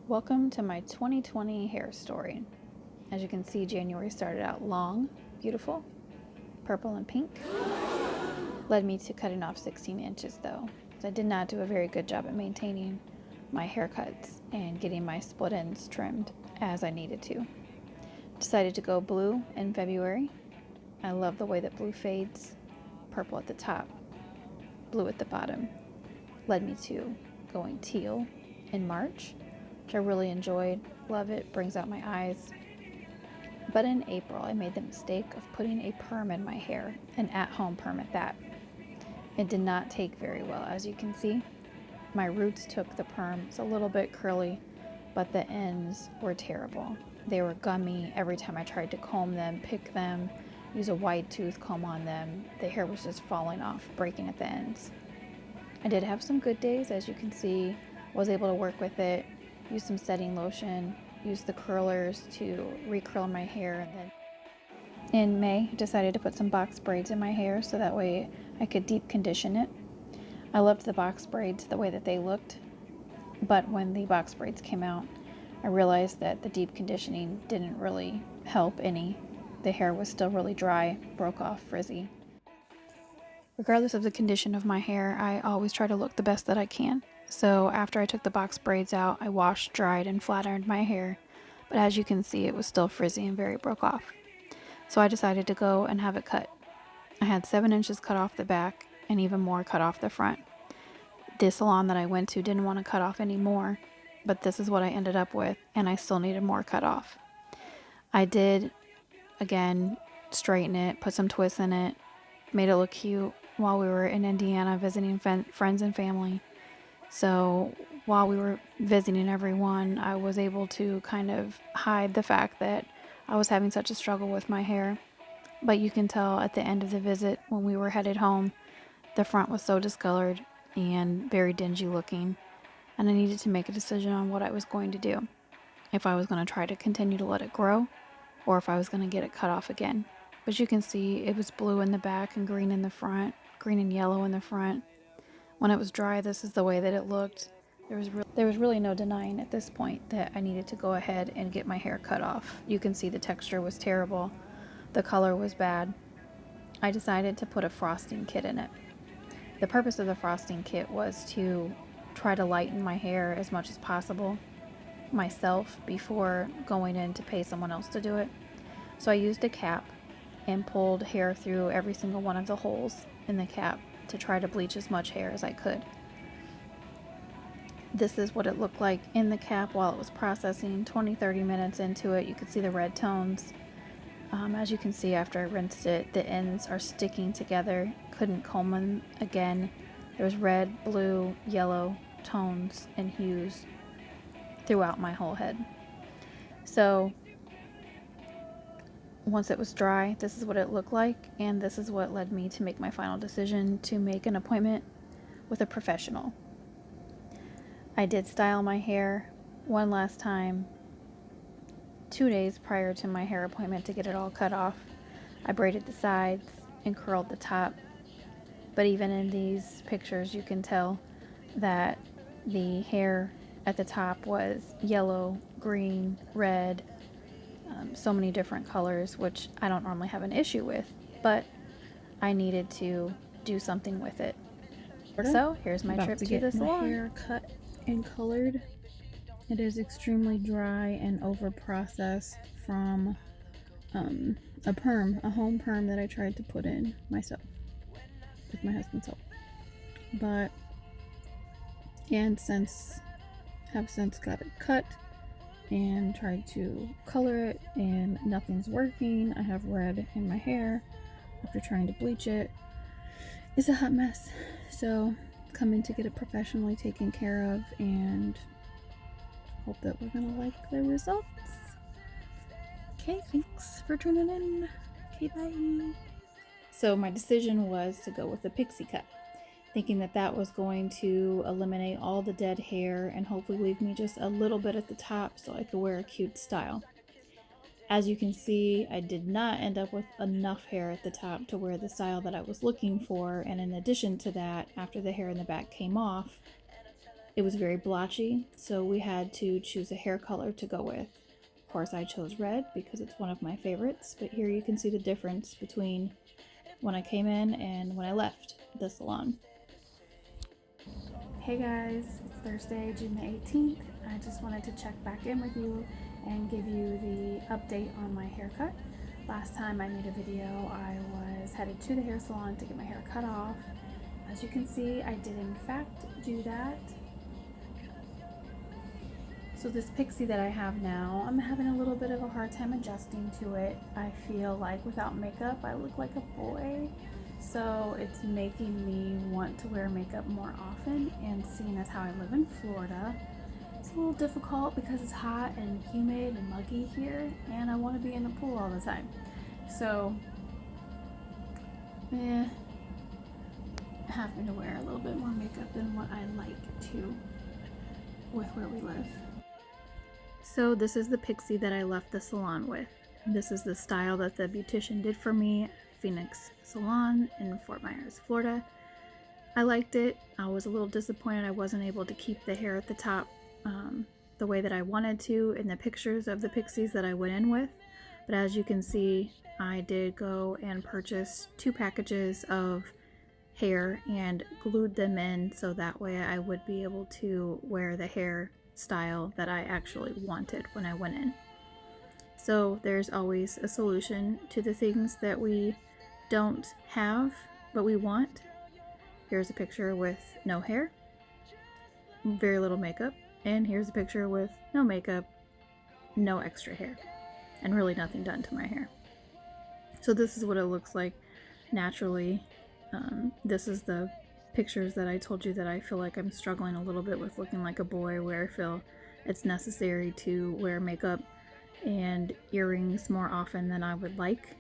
Welcome to my 2020 hair story. As you can see, January started out long, beautiful, purple and pink. Led me to cutting off 16 inches though. I did not do a very good job at maintaining my haircuts and getting my split ends trimmed as I needed to. Decided to go blue in February. I love the way that blue fades, purple at the top, blue at the bottom. Led me to going teal in March, which I really enjoyed. Love it, brings out my eyes. But in April, I made the mistake of putting a perm in my hair, an at-home perm at that. It did not take very well, as you can see. My roots took the perm. It's a little bit curly, but the ends were terrible. They were gummy. Every time I tried to comb them, pick them, use a wide tooth comb on them, the hair was just falling off, breaking at the ends. I did have some good days, as you can see. Was able to work with it, use some setting lotion, use the curlers to recurl my hair, and then in May, I decided to put some box braids in my hair so that way I could deep condition it. I loved the box braids the way that they looked, but when the box braids came out, I realized that the deep conditioning didn't really help any. The hair was still really dry, broke off, frizzy. Regardless of the condition of my hair, I always try to look the best that I can. So after I took the box braids out, I washed, dried, and flat ironed my hair. But as you can see, it was still frizzy and very broke off. So I decided to go and have it cut. I had 7 inches cut off the back and even more cut off the front. The salon that I went to didn't want to cut off any more, but this is what I ended up with, and I still needed more cut off. I did, again, straighten it, put some twists in it, made it look cute while we were in Indiana visiting friends and family. So while we were visiting everyone, I was able to kind of hide the fact that I was having such a struggle with my hair. But you can tell at the end of the visit when we were headed home, the front was so discolored and very dingy looking, and I needed to make a decision on what I was going to do. If I was going to try to continue to let it grow, or if I was going to get it cut off again. But you can see it was blue in the back and green in the front, green and yellow in the front. When it was dry, this is the way that it looked. There was really no denying at this point that I needed to go ahead and get my hair cut off. You can see the texture was terrible. The color was bad. I decided to put a frosting kit in it. The purpose of the frosting kit was to try to lighten my hair as much as possible myself before going in to pay someone else to do it. So I used a cap and pulled hair through every single one of the holes in the cap to try to bleach as much hair as I could. This is what it looked like in the cap while it was processing. 20-30 minutes into it, you could see the red tones. As you can see, after I rinsed it, the ends are sticking together. Couldn't comb them again. There's red, blue, yellow tones and hues throughout my whole head. So once it was dry, this is what it looked like, and this is what led me to make my final decision to make an appointment with a professional. I did style my hair one last time 2 days prior to my hair appointment to get it all cut off. I braided the sides and curled the top, but even in these pictures you can tell that the hair at the top was yellow, green, red, so many different colors, which I don't normally have an issue with, but I needed to do something with it. So here's my trip to the salon. My hair cut and colored. It is extremely dry and over processed from a home perm that I tried to put in myself with my husband's help. But have since got it cut and tried to color it, and nothing's working. I have red in my hair after trying to bleach it. It's a hot mess. So coming to get it professionally taken care of, and hope that we're gonna like the results. Okay, thanks for tuning in. Okay, bye. So my decision was to go with the pixie cut, thinking that that was going to eliminate all the dead hair and hopefully leave me just a little bit at the top so I could wear a cute style. As you can see, I did not end up with enough hair at the top to wear the style that I was looking for, and in addition to that, after the hair in the back came off, it was very blotchy, so we had to choose a hair color to go with. Of course, I chose red because it's one of my favorites, but here you can see the difference between when I came in and when I left the salon. Hey guys, it's Thursday, June the 18th. I just wanted to check back in with you and give you the update on my haircut. Last time I made a video, I was headed to the hair salon to get my hair cut off. As you can see, I did in fact do that. So this pixie that I have now, I'm having a little bit of a hard time adjusting to it. I feel like without makeup, I look like a boy. So it's making me want to wear makeup more often, and seeing as how I live in Florida, it's a little difficult because it's hot and humid and muggy here, and I want to be in the pool all the time. So, having to wear a little bit more makeup than what I like to with where we live. So this is the pixie that I left the salon with. This is the style that the beautician did for me at Phoenix Salon in Fort Myers, Florida. I liked it. I was a little disappointed I wasn't able to keep the hair at the top the way that I wanted to in the pictures of the pixies that I went in with. But as you can see, I did go and purchase 2 packages of hair and glued them in so that way I would be able to wear the hair style that I actually wanted when I went in. So there's always a solution to the things that we don't have but we want. Here's a picture with no hair, very little makeup, and here's a picture with no makeup, no extra hair, and really nothing done to my hair. So this is what it looks like naturally. This is the pictures that I told you that I feel like I'm struggling a little bit with looking like a boy, where I feel it's necessary to wear makeup and earrings more often than I would like.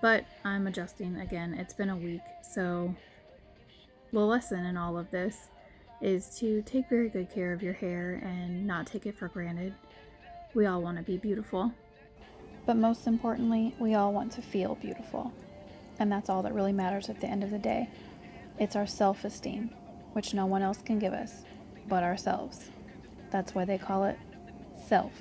But I'm adjusting again. It's been a week, so the lesson in all of this is to take very good care of your hair and not take it for granted. We all want to be beautiful. But most importantly, we all want to feel beautiful. And that's all that really matters at the end of the day. It's our self-esteem, which no one else can give us but ourselves. That's why they call it self.